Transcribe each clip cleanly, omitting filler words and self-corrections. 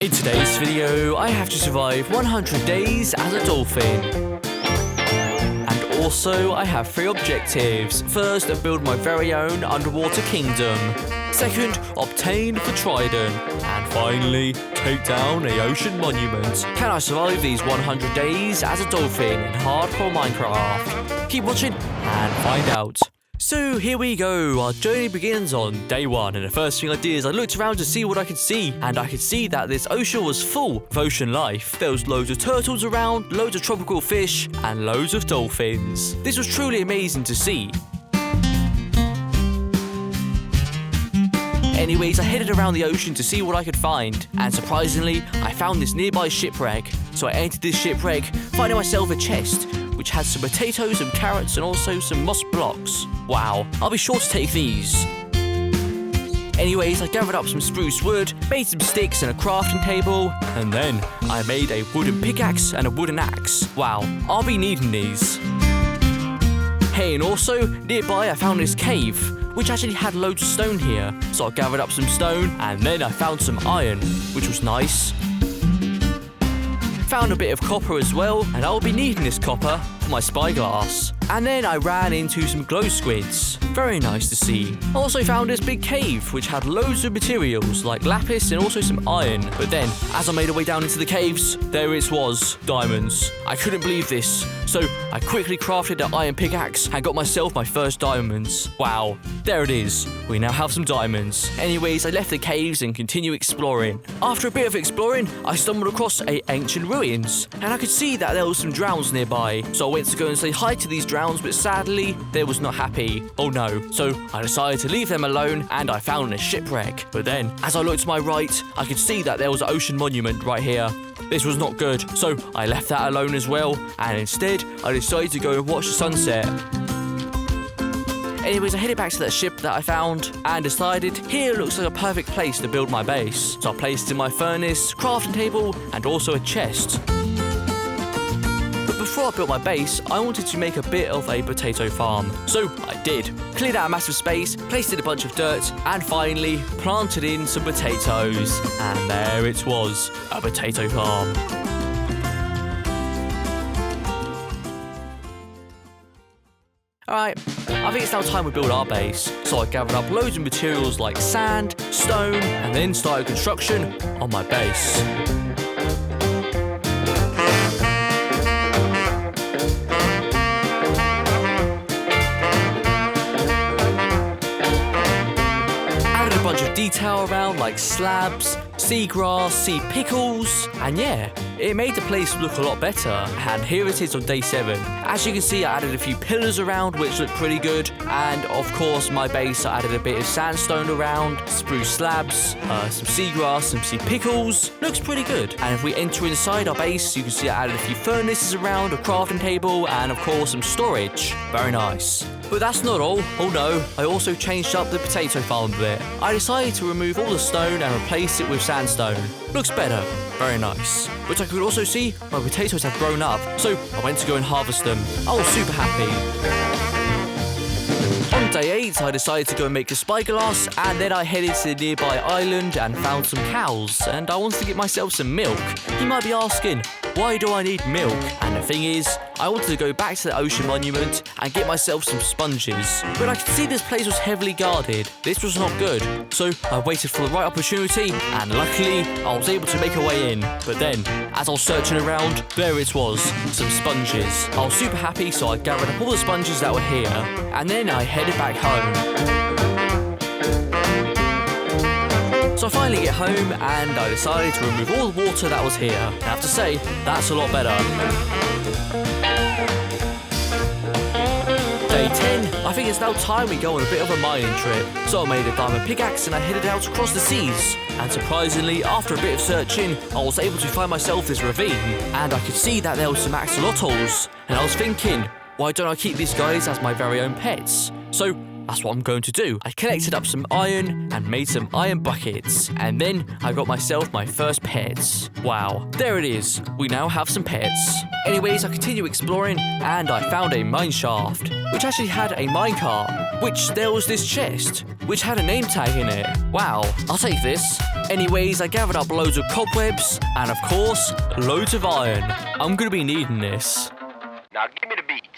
In today's video, I have to survive 100 days as a dolphin. And also, I have 3 objectives. First, build my very own underwater kingdom. Second, obtain the trident. And finally, take down an ocean monument. Can I survive these 100 days as a dolphin in hardcore Minecraft? Keep watching and find out. So here we go, our journey begins on day 1, and the first thing I did is I looked around to see what I could see, and I could see that this ocean was full of ocean life. There was loads of turtles around, loads of tropical fish, and loads of dolphins. This was truly amazing to see. Anyways, I headed around the ocean to see what I could find, and surprisingly, I found this nearby shipwreck. So I entered this shipwreck, finding myself a chest, which has some potatoes, some carrots, and also some moss blocks. Wow, I'll be sure to take these. Anyways, I gathered up some spruce wood, made some sticks and a crafting table, and then I made a wooden pickaxe and a wooden axe. Wow, I'll be needing these. Hey, and also, nearby I found this cave, which actually had loads of stone here. So I gathered up some stone, and then I found some iron, which was nice. Found a bit of copper as well, and I'll be needing this copper for my spyglass. And then I ran into some glow squids. Very nice to see. I also found this big cave, which had loads of materials, like lapis and also some iron. But then, as I made my way down into the caves, there it was, diamonds. I couldn't believe this. So I quickly crafted an iron pickaxe and got myself my first diamonds. Wow, there it is. We now have some diamonds. Anyways, I left the caves and continued exploring. After a bit of exploring, I stumbled across ancient ruins, and I could see that there was some drowns nearby. So I went to go and say hi to these drowns, but sadly, they was not happy. Oh no. So I decided to leave them alone, and I found a shipwreck. But then, as I looked to my right, I could see that there was an ocean monument right here. This was not good, so I left that alone as well, and instead, I decided to go and watch the sunset. Anyways, I headed back to that ship that I found and decided here looks like a perfect place to build my base. So I placed in my furnace, crafting table, and also a chest. But before I built my base, I wanted to make a bit of a potato farm. So I did. Cleared out a massive space, placed in a bunch of dirt, and finally planted in some potatoes. And there it was, a potato farm. Alright, I think it's now time we build our base. So I gathered up loads of materials like sand, stone, and then started construction on my base. Added a bunch of detail around like slabs, seagrass, sea pickles, and yeah, it made the place look a lot better. And here it is on day 7. As you can see, I added a few pillars around which look pretty good, and of course my base I added a bit of sandstone around, spruce slabs, some seagrass, some sea pickles. Looks pretty good. And if we enter inside our base, you can see I added a few furnaces around, a crafting table, and of course some storage. Very nice. But that's not all. Oh no, I also changed up the potato farm a bit. I decided to remove all the stone and replace it with sandstone. Looks better. Very nice. But I could also see my potatoes have grown up, so I went to go and harvest them. I was super happy. On day 8, I decided to go and make a spyglass, and then I headed to the nearby island and found some cows, and I wanted to get myself some milk. You might be asking, why do I need milk? And the thing is, I wanted to go back to the ocean monument and get myself some sponges. But I could see this place was heavily guarded. This was not good. So I waited for the right opportunity, and luckily, I was able to make a way in. But then, as I was searching around, there it was, some sponges. I was super happy, so I gathered up all the sponges that were here, and then I headed back home. So I finally get home, and I decided to remove all the water that was here. I have to say, that's a lot better. Day 10, I think it's now time we go on a bit of a mining trip. So I made a diamond pickaxe and I headed out across the seas. And surprisingly, after a bit of searching, I was able to find myself this ravine. And I could see that there was some axolotls. And I was thinking, why don't I keep these guys as my very own pets? So that's what I'm going to do. I collected up some iron and made some iron buckets. And then I got myself my first pets. Wow, there it is. We now have some pets. Anyways, I continue exploring and I found a mine shaft, which actually had a minecart, which there was this chest, which had a name tag in it. Wow, I'll take this. Anyways, I gathered up loads of cobwebs and, of course, loads of iron. I'm gonna be needing this. Now give me the beat.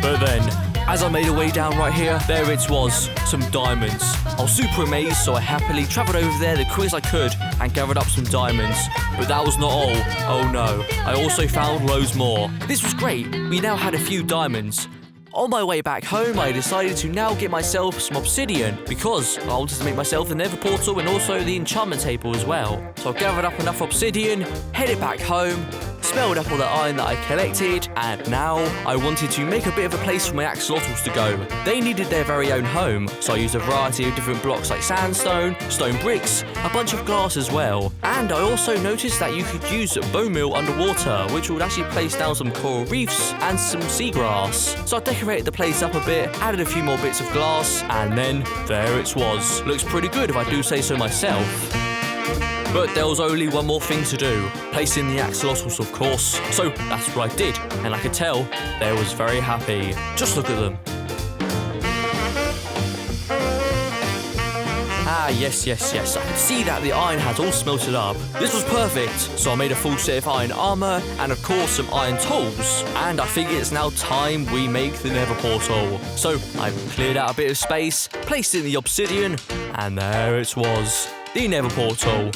But then, as I made a way down right here, there it was, some diamonds. I was super amazed, so I happily travelled over there the quickest I could and gathered up some diamonds. But that was not all. Oh no, I also found loads more. This was great. We now had a few diamonds. On my way back home, I decided to now get myself some obsidian because I wanted to make myself a nether portal and also the enchantment table as well. So I gathered up enough obsidian, headed back home, smelled up all the iron that I collected, and now I wanted to make a bit of a place for my axolotls to go. They needed their very own home, so I used a variety of different blocks like sandstone, stone bricks, a bunch of glass as well. And I also noticed that you could use bone meal underwater, which would actually place down some coral reefs and some seagrass. So I decorated the place up a bit, added a few more bits of glass, and then there it was. Looks pretty good if I do say so myself. But there was only one more thing to do, placing the axolotls of course. So that's what I did, and I could tell they was very happy. Just look at them. Ah, yes, I could see that the iron had all smelted up. This was perfect, so I made a full set of iron armor and of course some iron tools. And I think it's now time we make the nether portal. So I've cleared out a bit of space, placed in the obsidian, and there it was, the nether portal.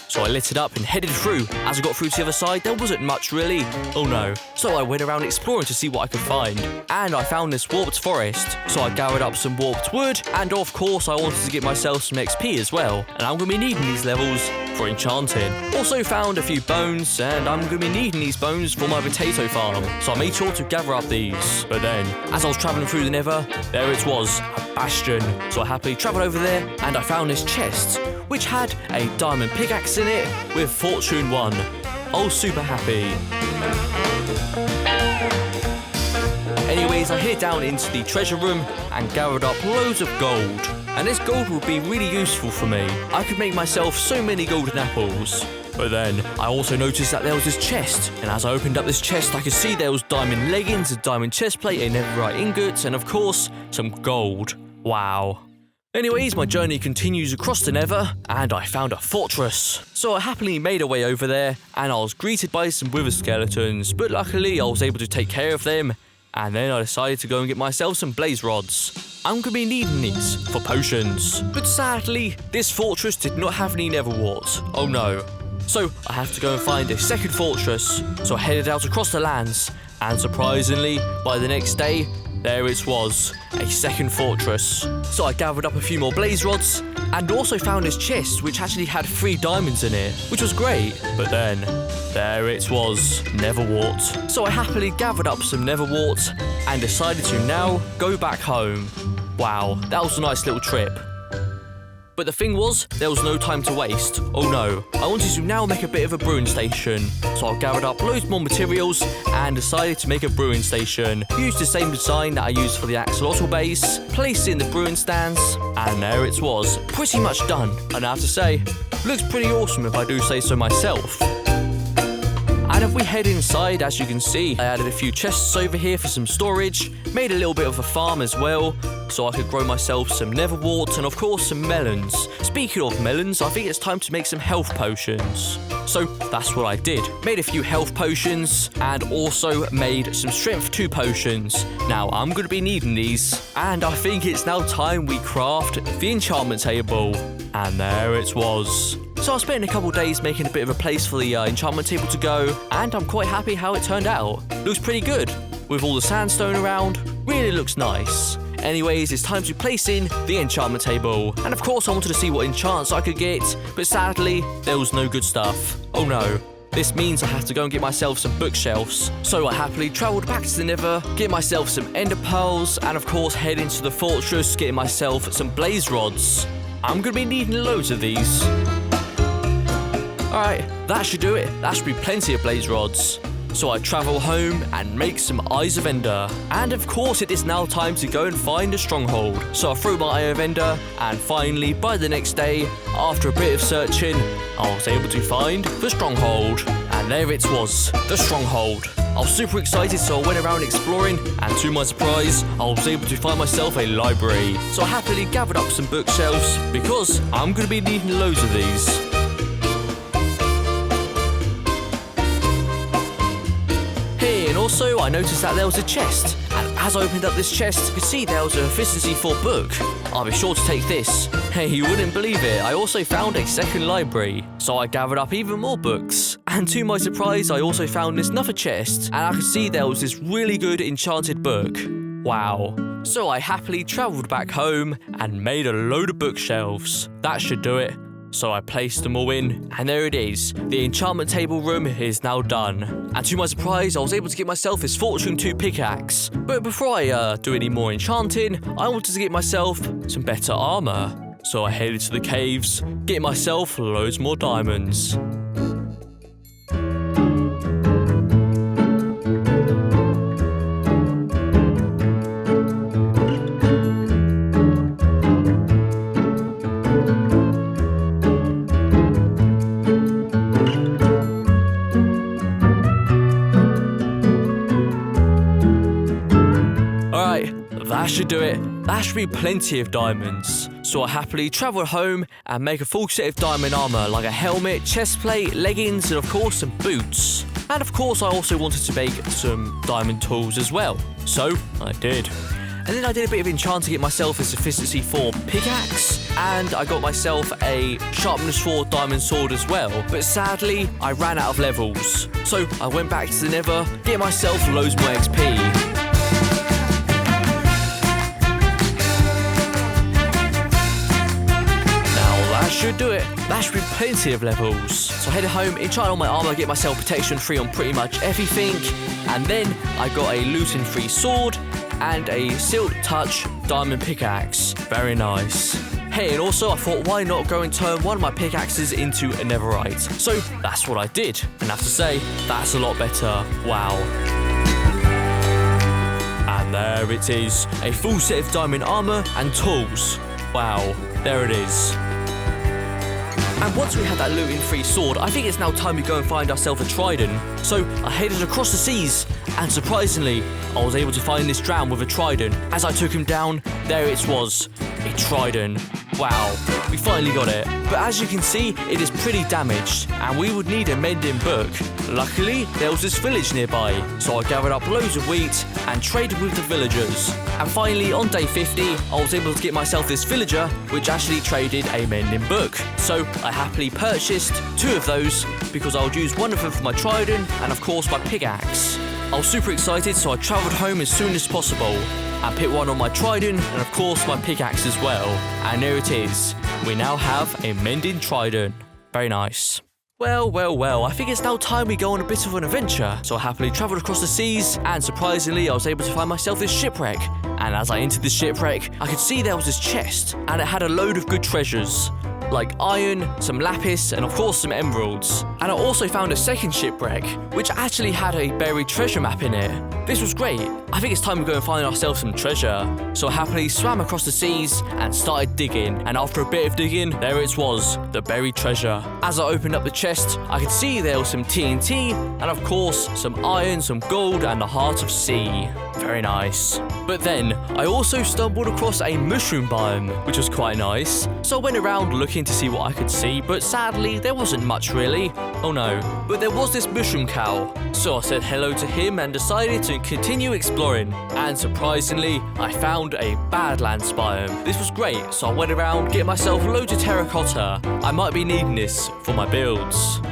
So I lit it up and headed through. As I got through to the other side, there wasn't much really. Oh no. So I went around exploring to see what I could find. And I found this warped forest. So I gathered up some warped wood. And of course I wanted to get myself some XP as well. And I'm going to be needing these levels for enchanting. Also found a few bones. And I'm going to be needing these bones for my potato farm. So I made sure to gather up these. But then, as I was travelling through the nether, there it was, a bastion. So I happily travelled over there and I found this chest, which had a diamond pickaxe in it with Fortune 1. I was super happy. Anyways, I headed down into the treasure room and gathered up loads of gold. And this gold would be really useful for me. I could make myself so many golden apples. But then, I also noticed that there was this chest. And as I opened up this chest, I could see there was diamond leggings, a diamond chestplate, a netherite ingot, and of course, some gold. Wow. Anyways, my journey continues across the nether, and I found a fortress. So I happily made a way over there, and I was greeted by some wither skeletons, but luckily I was able to take care of them, and then I decided to go and get myself some blaze rods. I'm going to be needing these for potions. But sadly, this fortress did not have any nether warts. Oh no. So I have to go and find a second fortress. So I headed out across the lands, and surprisingly, by the next day, there it was, a second fortress. So I gathered up a few more blaze rods and also found this chest which actually had 3 diamonds in it, which was great. But then, there it was, nether wart. So I happily gathered up some nether wart and decided to now go back home. Wow, that was a nice little trip. But the thing was, there was no time to waste. Oh no, I wanted to now make a bit of a brewing station. So I gathered up loads more materials and decided to make a brewing station. Used the same design that I used for the axolotl base, placed it in the brewing stands, and there it was, pretty much done. And I have to say, looks pretty awesome if I do say so myself. And if we head inside, as you can see, I added a few chests over here for some storage, made a little bit of a farm as well, so I could grow myself some nether wart and of course some melons. Speaking of melons, I think it's time to make some health potions. So that's what I did. Made a few health potions and also made some strength 2 potions. Now I'm going to be needing these, and I think it's now time we craft the enchantment table. And there it was. So I spent a couple days making a bit of a place for the enchantment table to go, and I'm quite happy how it turned out. Looks pretty good. With all the sandstone around, really looks nice. Anyways, it's time to place in the enchantment table. And of course I wanted to see what enchants I could get, but sadly, there was no good stuff. Oh no. This means I have to go and get myself some bookshelves. So I happily travelled back to the nether, get myself some ender pearls, and of course head into the fortress, getting myself some blaze rods. I'm going to be needing loads of these. Alright, that should do it. That should be plenty of blaze rods. So I travel home and make some Eyes of Ender. And of course it is now time to go and find a stronghold. So I threw my Eye of Ender, and finally by the next day, after a bit of searching, I was able to find the stronghold. And And there it was, the stronghold. I was super excited, so I went around exploring, and to my surprise, I was able to find myself a library. So I happily gathered up some bookshelves, because I'm going to be needing loads of these. Hey, and also I noticed that there was a chest, and as I opened up this chest, you could see there was an efficiency 4 book. I'll be sure to take this. Hey, you wouldn't believe it, I also found a second library, so I gathered up even more books. And to my surprise, I also found this another chest, and I could see there was this really good enchanted book. Wow. So I happily travelled back home and made a load of bookshelves. That should do it. So I placed them all in, and there it is. The enchantment table room is now done. And to my surprise, I was able to get myself this Fortune 2 pickaxe. But before I do any more enchanting, I wanted to get myself some better armour. So I headed to the caves, get myself loads more diamonds. That should do it. That should be plenty of diamonds. So I happily travel home and make a full set of diamond armour, like a helmet, chest plate, leggings, and of course some boots. And of course I also wanted to make some diamond tools as well. So I did. And then I did a bit of enchanting to get myself a efficiency 4 pickaxe, and I got myself a sharpness 4 diamond sword as well. But sadly, I ran out of levels. So I went back to the Nether, get myself loads more XP. Should do it. That should be plenty of levels. So I headed home, enchant all my armor, get myself protection 3 on pretty much everything, and then I got a looting 3 sword and a silk touch diamond pickaxe. Very nice. Hey, and also I thought, why not go and turn one of my pickaxes into a netherite? So that's what I did, and I have to say, that's a lot better. Wow. And there it is, a full set of diamond armor and tools. Wow, there it is. And once we had that looting 3 sword, I think it's now time we go and find ourselves a trident. So I headed across the seas, and surprisingly, I was able to find this drown with a trident. As I took him down, there it was, a trident. Wow, we finally got it. But as you can see, it is pretty damaged, and we would need a mending book. Luckily, there was this village nearby, so I gathered up loads of wheat and traded with the villagers. And finally, on day 50, I was able to get myself this villager, which actually traded a mending book. So I happily purchased 2 of those, because I would use one of them for my trident, and of course my pickaxe. I was super excited, so I travelled home as soon as possible. I put one on my trident, and of course my pickaxe as well. And there it is. We now have a mending trident. Very nice. Well, I think it's now time we go on a bit of an adventure. So I happily travelled across the seas, and surprisingly I was able to find myself this shipwreck. And as I entered this shipwreck, I could see there was this chest, and it had a load of good treasures, like iron, some lapis, and of course some emeralds. And I also found a second shipwreck, which actually had a buried treasure map in it. This was great. I think it's time we go and find ourselves some treasure. So I happily swam across the seas and started digging. And after a bit of digging, there it was, the buried treasure. As I opened up the chest, I could see there was some TNT, and of course some iron, some gold, and the heart of sea. Very nice. But then, I also stumbled across a mushroom biome, which was quite nice. So I went around looking to see what I could see, but sadly, there wasn't much really. Oh no. But there was this mushroom cow. So I said hello to him and decided to continue exploring. And surprisingly, I found a badlands biome. This was great, so I went around, get myself loads of terracotta. I might be needing this for my builds.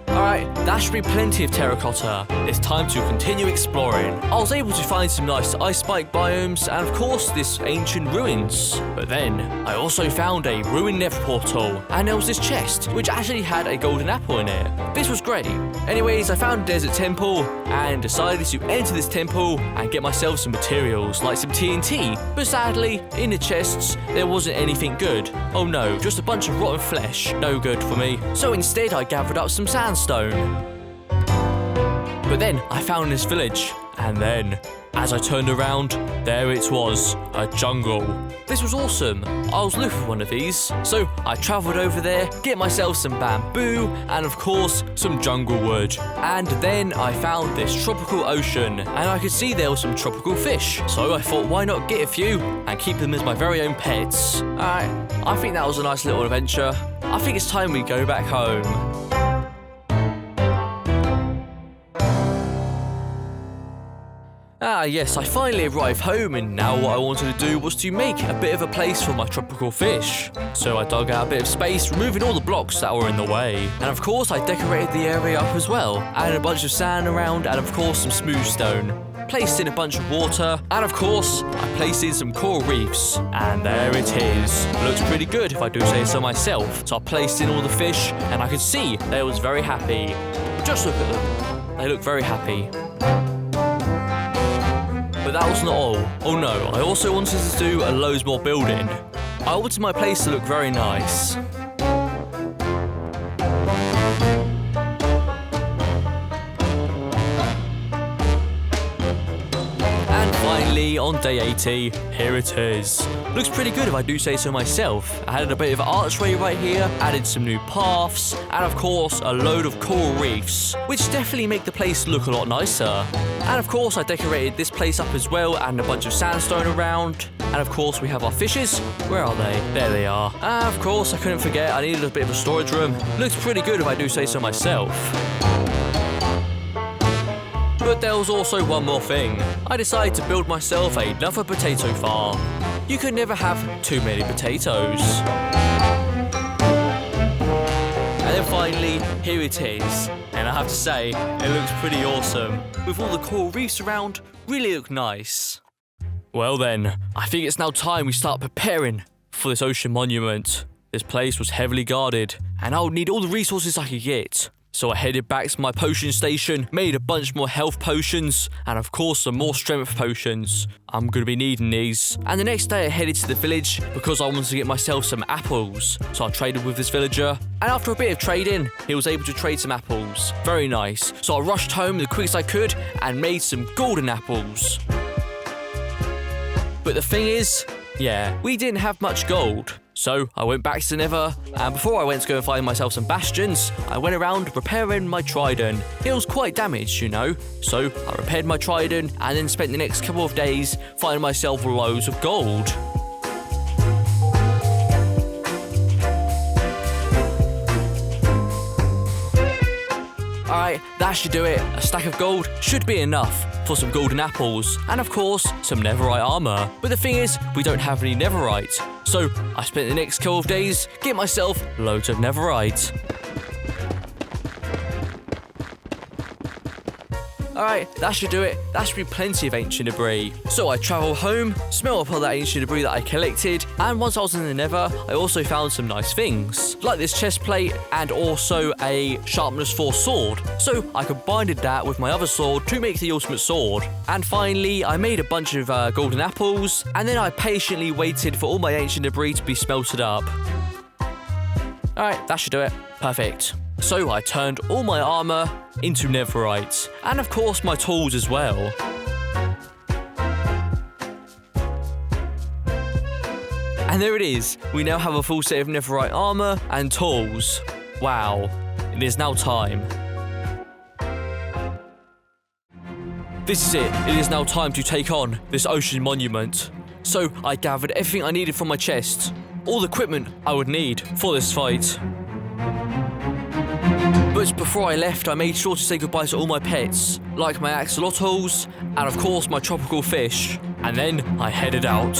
Alright, that should be plenty of terracotta. It's time to continue exploring. I was able to find some nice ice spike biomes and of course this ancient ruins. But then, I also found a ruined nether portal, and there was this chest which actually had a golden apple in it. This was great. Anyways, I found a desert temple and decided to enter this temple and get myself some materials like some TNT. But sadly, in the chests, there wasn't anything good. Oh no, just a bunch of rotten flesh. No good for me. So instead, I gathered up some sandstone. But then I found this village, and then as I turned around, there it was, a jungle. This was awesome. I was looking for one of these, so I travelled over there, get myself some bamboo, and of course, some jungle wood. And then I found this tropical ocean, and I could see there were some tropical fish. So I thought, why not get a few and keep them as my very own pets? Alright, I think that was a nice little adventure. I think it's time we go back home. Yes, I finally arrived home, and now what I wanted to do was to make a bit of a place for my tropical fish. So I dug out a bit of space, removing all the blocks that were in the way. And of course I decorated the area up as well, added a bunch of sand around and of course some smooth stone. Placed in a bunch of water, and of course I placed in some coral reefs. And there it is. Looks pretty good if I do say so myself. So I placed in all the fish, and I could see they was very happy. Just look at them. They look very happy. But that was not all. Oh no, I also wanted to do a loads more building. I wanted my place to look very nice. And finally, on day 80, here it is. Looks pretty good if I do say so myself. I added a bit of archway right here, added some new paths, and of course a load of coral reefs, which definitely make the place look a lot nicer. And of course I decorated this place up as well, and a bunch of sandstone around. And of course we have our fishes. Where are they? There they are. And of course I couldn't forget I needed a bit of a storage room. Looks pretty good if I do say so myself. But there was also one more thing. I decided to build myself another potato farm. You could never have too many potatoes. And then finally, here it is. And I have to say, it looks pretty awesome. With all the coral reefs around, really look nice. Well then, I think it's now time we start preparing for this ocean monument. This place was heavily guarded, and I would need all the resources I could get. So I headed back to my potion station, made a bunch more health potions, and of course some more strength potions. I'm going to be needing these. And the next day I headed to the village because I wanted to get myself some apples. So I traded with this villager, and after a bit of trading, he was able to trade some apples. Very nice. So I rushed home the quickest I could and made some golden apples. But the thing is, yeah, we didn't have much gold. So I went back to the Nether, and before I went to go and find myself some bastions, I went around repairing my trident. It was quite damaged, you know, so I repaired my trident and then spent the next couple of days finding myself loads of gold. Alright, that should do it. A stack of gold should be enough for some golden apples, and of course, some netherite armor. But the thing is, we don't have any netherite. So I spent the next couple of days getting myself loads of netherite. Alright, that should do it. That should be plenty of ancient debris. So I travelled home, smelt up all that ancient debris that I collected, and once I was in the Nether, I also found some nice things, like this chest plate and also a sharpness 4 sword. So I combined that with my other sword to make the ultimate sword. And finally, I made a bunch of golden apples, and then I patiently waited for all my ancient debris to be smelted up. Alright, that should do it. Perfect. So I turned all my armor into netherite, and of course my tools as well. And there it is, we now have a full set of netherite armor and tools. Wow, it is now time. This is it is now time to take on this ocean monument. So I gathered everything I needed from my chest, all the equipment I would need for this fight. But before I left, I made sure to say goodbye to all my pets, like my axolotls, and of course my tropical fish. And then I headed out.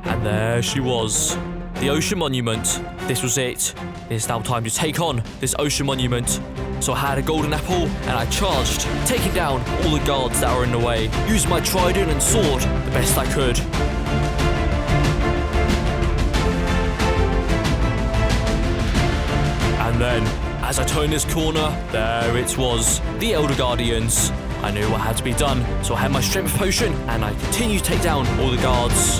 And there she was, the ocean monument. This was it. It is now time to take on this ocean monument. So I had a golden apple, and I charged, taking down all the guards that were in the way. Used my trident and sword the best I could. And then, as I turned this corner, there it was, the Elder Guardians. I knew what had to be done, so I had my strength potion, and I continued to take down all the guards.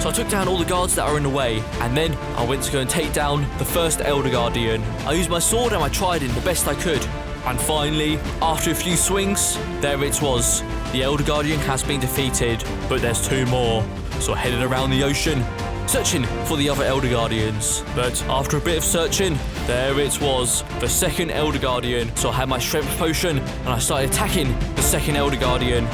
So So I took down all the guards that are in the way, and then I went to go and take down the first Elder Guardian. I used my sword and my trident the best I could. And finally, after a few swings, there it was. The Elder Guardian has been defeated, but there's 2 more. So I headed around the ocean, searching for the other Elder Guardians. But after a bit of searching, there it was, the second Elder Guardian. So I had my strength potion, and I started attacking the second Elder Guardian.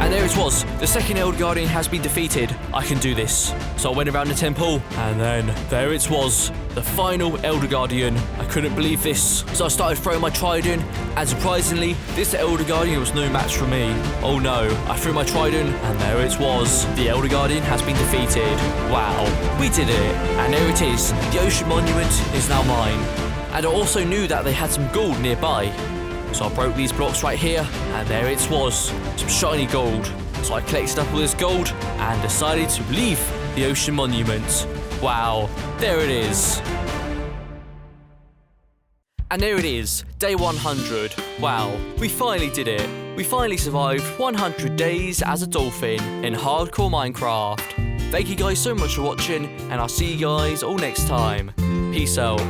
And there it was, the second Elder Guardian has been defeated. I can do this. So I went around the temple, and then there it was, the final Elder Guardian. I couldn't believe this. So I started throwing my trident, and surprisingly, this Elder Guardian was no match for me. Oh no, I threw my trident, and there it was. The Elder Guardian has been defeated. Wow, we did it. And there it is, the Ocean Monument is now mine. And I also knew that they had some gold nearby. So I broke these blocks right here, and there it was, some shiny gold. So I collected up all this gold and decided to leave the Ocean Monument. Wow, there it is. And there it is, day 100. Wow, we finally did it. We finally survived 100 days as a dolphin in hardcore Minecraft. Thank you guys so much for watching, and I'll see you guys all next time. Peace out.